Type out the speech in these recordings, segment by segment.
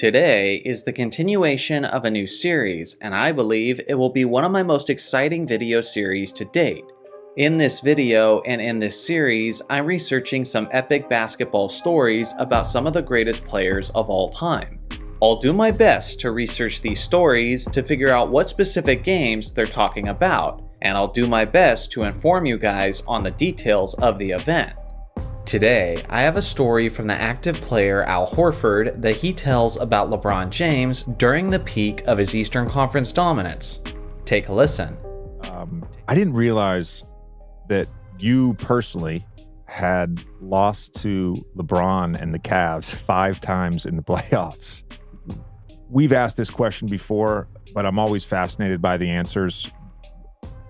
Today is the continuation of a new series, and I believe it will be one of my most exciting video series to date. In this video and in this series, I'm researching some epic basketball stories about some of the greatest players of all time. I'll do my best to research these stories to figure out what specific games they're talking about, and I'll do my best to inform you guys on the details of the event. Today, I have a story from the active player Al Horford that he tells about LeBron James during the peak of his Eastern Conference dominance. Take a listen. I didn't realize that you personally had lost to LeBron and the Cavs 5 times in the playoffs. We've asked this question before, but I'm always fascinated by the answers.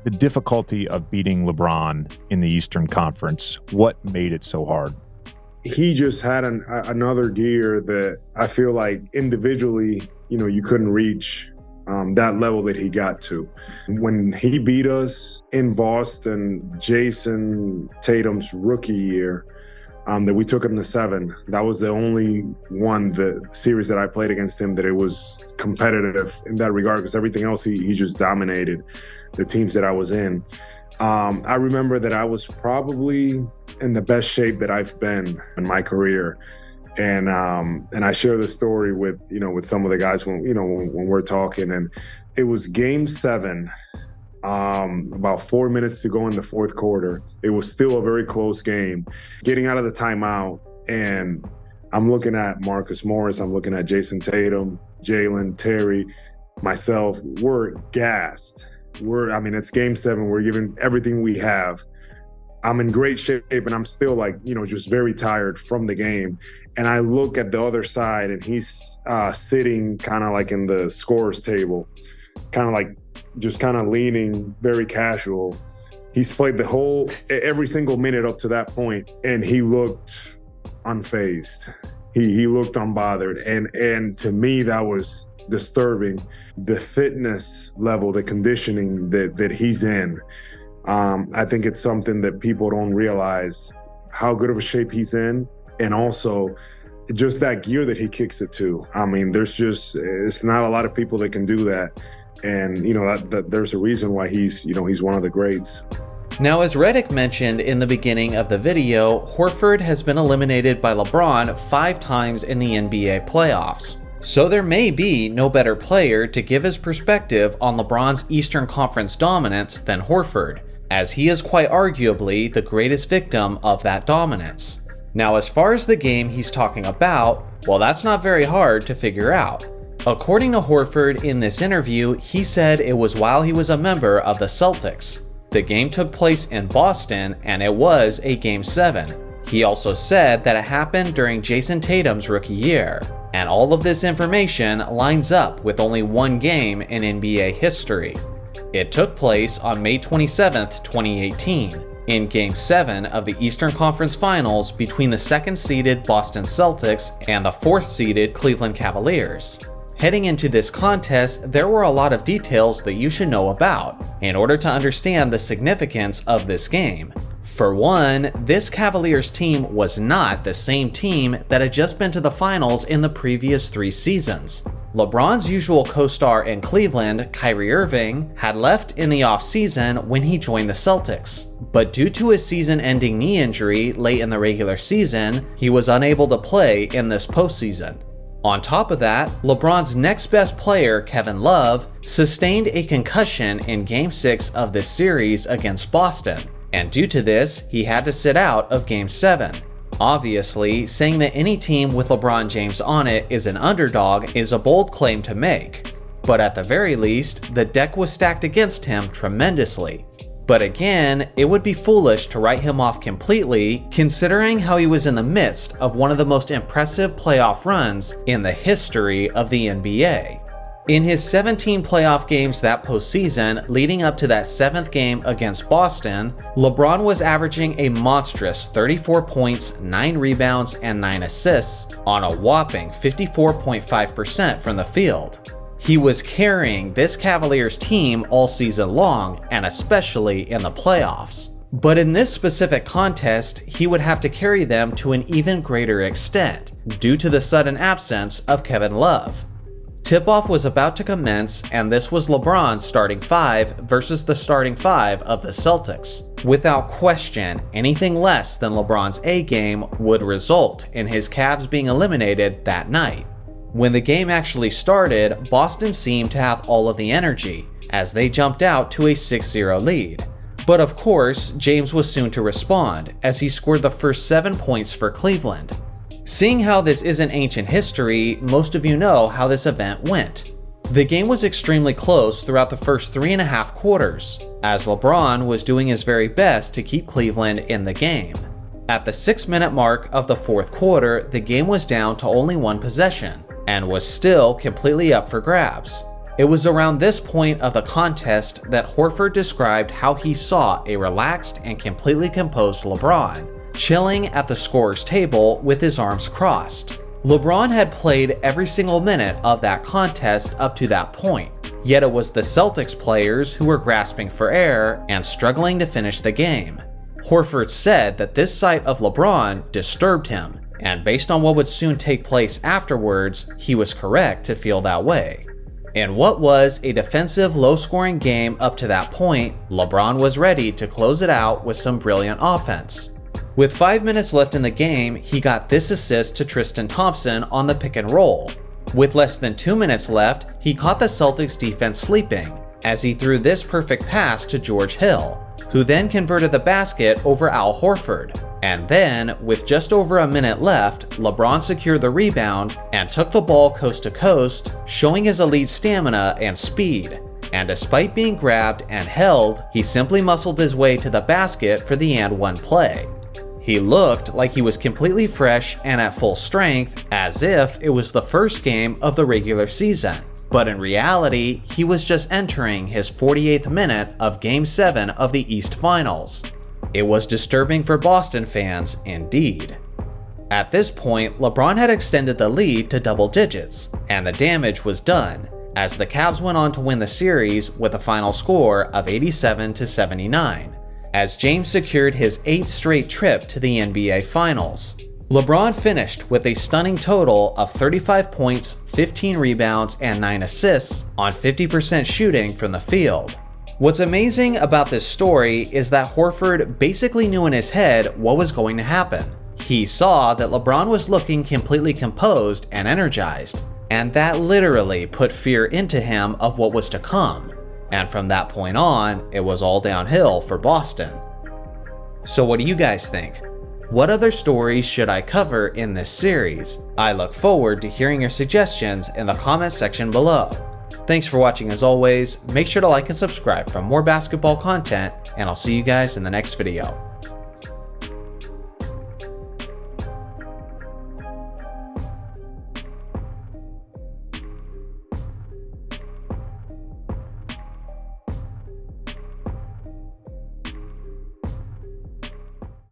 The difficulty of beating LeBron in the Eastern Conference, what made it so hard? He just had another gear that I feel like individually, you couldn't reach that level that he got to. When he beat us in Boston, Jason Tatum's rookie year, that we took him to 7. That was the only the series that I played against him that it was competitive in that regard, because everything else he just dominated the teams that I was in. I remember that I was probably in the best shape that I've been in my career. And I share this story with some of the guys when we're talking, and it was game 7. About 4 minutes to go in the fourth quarter. It was still a very close game. Getting out of the timeout, and I'm looking at Marcus Morris, I'm looking at Jason Tatum, Jalen, Terry, myself. We're gassed. It's game 7. We're giving everything we have. I'm in great shape, and I'm still just very tired from the game. And I look at the other side, and he's sitting kind of like in the scorer's table, just leaning very casual. He's played every single minute up to that point, and he looked unfazed. He looked unbothered. And to me, that was disturbing. The fitness level, the conditioning that he's in. I think it's something that people don't realize how good of a shape he's in. And also just that gear that he kicks it to. It's not a lot of people that can do that. And, that there's a reason why he's one of the greats. Now, as Reddick mentioned in the beginning of the video, Horford has been eliminated by LeBron 5 times in the NBA playoffs. So there may be no better player to give his perspective on LeBron's Eastern Conference dominance than Horford, as he is quite arguably the greatest victim of that dominance. Now, as far as the game he's talking about, well, that's not very hard to figure out. According to Horford in this interview, he said it was while he was a member of the Celtics. The game took place in Boston, and it was a Game 7. He also said that it happened during Jason Tatum's rookie year. And all of this information lines up with only one game in NBA history. It took place on May 27th, 2018, in Game 7 of the Eastern Conference Finals between the 2nd-seeded Boston Celtics and the 4th-seeded Cleveland Cavaliers. Heading into this contest, there were a lot of details that you should know about in order to understand the significance of this game. For one, this Cavaliers team was not the same team that had just been to the finals in the previous 3 seasons. LeBron's usual co-star in Cleveland, Kyrie Irving, had left in the offseason when he joined the Celtics. But due to his season-ending knee injury late in the regular season, he was unable to play in this postseason. On top of that, LeBron's next best player, Kevin Love, sustained a concussion in Game 6 of this series against Boston, and due to this, he had to sit out of Game 7. Obviously, saying that any team with LeBron James on it is an underdog is a bold claim to make, but at the very least, the deck was stacked against him tremendously. But again, it would be foolish to write him off completely, considering how he was in the midst of one of the most impressive playoff runs in the history of the NBA. In his 17 playoff games that postseason, leading up to that 7th game against Boston, LeBron was averaging a monstrous 34 points, 9 rebounds, and 9 assists on a whopping 54.5% from the field. He was carrying this Cavaliers team all season long, and especially in the playoffs. But in this specific contest, he would have to carry them to an even greater extent, due to the sudden absence of Kevin Love. Tip-off was about to commence, and this was LeBron's starting five versus the starting five of the Celtics. Without question, anything less than LeBron's A game would result in his Cavs being eliminated that night. When the game actually started, Boston seemed to have all of the energy, as they jumped out to a 6-0 lead. But of course, James was soon to respond, as he scored the first 7 points for Cleveland. Seeing how this isn't ancient history, most of you know how this event went. The game was extremely close throughout the first 3.5 quarters, as LeBron was doing his very best to keep Cleveland in the game. At the 6-minute mark of the fourth quarter, the game was down to only one possession, and was still completely up for grabs. It was around this point of the contest that Horford described how he saw a relaxed and completely composed LeBron, chilling at the scorer's table with his arms crossed. LeBron had played every single minute of that contest up to that point, yet it was the Celtics players who were grasping for air and struggling to finish the game. Horford said that this sight of LeBron disturbed him, and based on what would soon take place afterwards, he was correct to feel that way. In what was a defensive, low-scoring game up to that point, LeBron was ready to close it out with some brilliant offense. With 5 minutes left in the game, he got this assist to Tristan Thompson on the pick and roll. With less than 2 minutes left, he caught the Celtics defense sleeping, as he threw this perfect pass to George Hill, who then converted the basket over Al Horford. And then, with just over a minute left, LeBron secured the rebound and took the ball coast to coast, showing his elite stamina and speed. And despite being grabbed and held, he simply muscled his way to the basket for the and one play. He looked like he was completely fresh and at full strength, as if it was the first game of the regular season. But in reality, he was just entering his 48th minute of Game 7 of the East Finals. It was disturbing for Boston fans, indeed. At this point, LeBron had extended the lead to double digits, and the damage was done, as the Cavs went on to win the series with a final score of 87-79, as James secured his 8th straight trip to the NBA Finals. LeBron finished with a stunning total of 35 points, 15 rebounds, and 9 assists on 50% shooting from the field. What's amazing about this story is that Horford basically knew in his head what was going to happen. He saw that LeBron was looking completely composed and energized, and that literally put fear into him of what was to come. And from that point on, it was all downhill for Boston. So what do you guys think? What other stories should I cover in this series? I look forward to hearing your suggestions in the comments section below. Thanks for watching as always, make sure to like and subscribe for more basketball content, and I'll see you guys in the next video.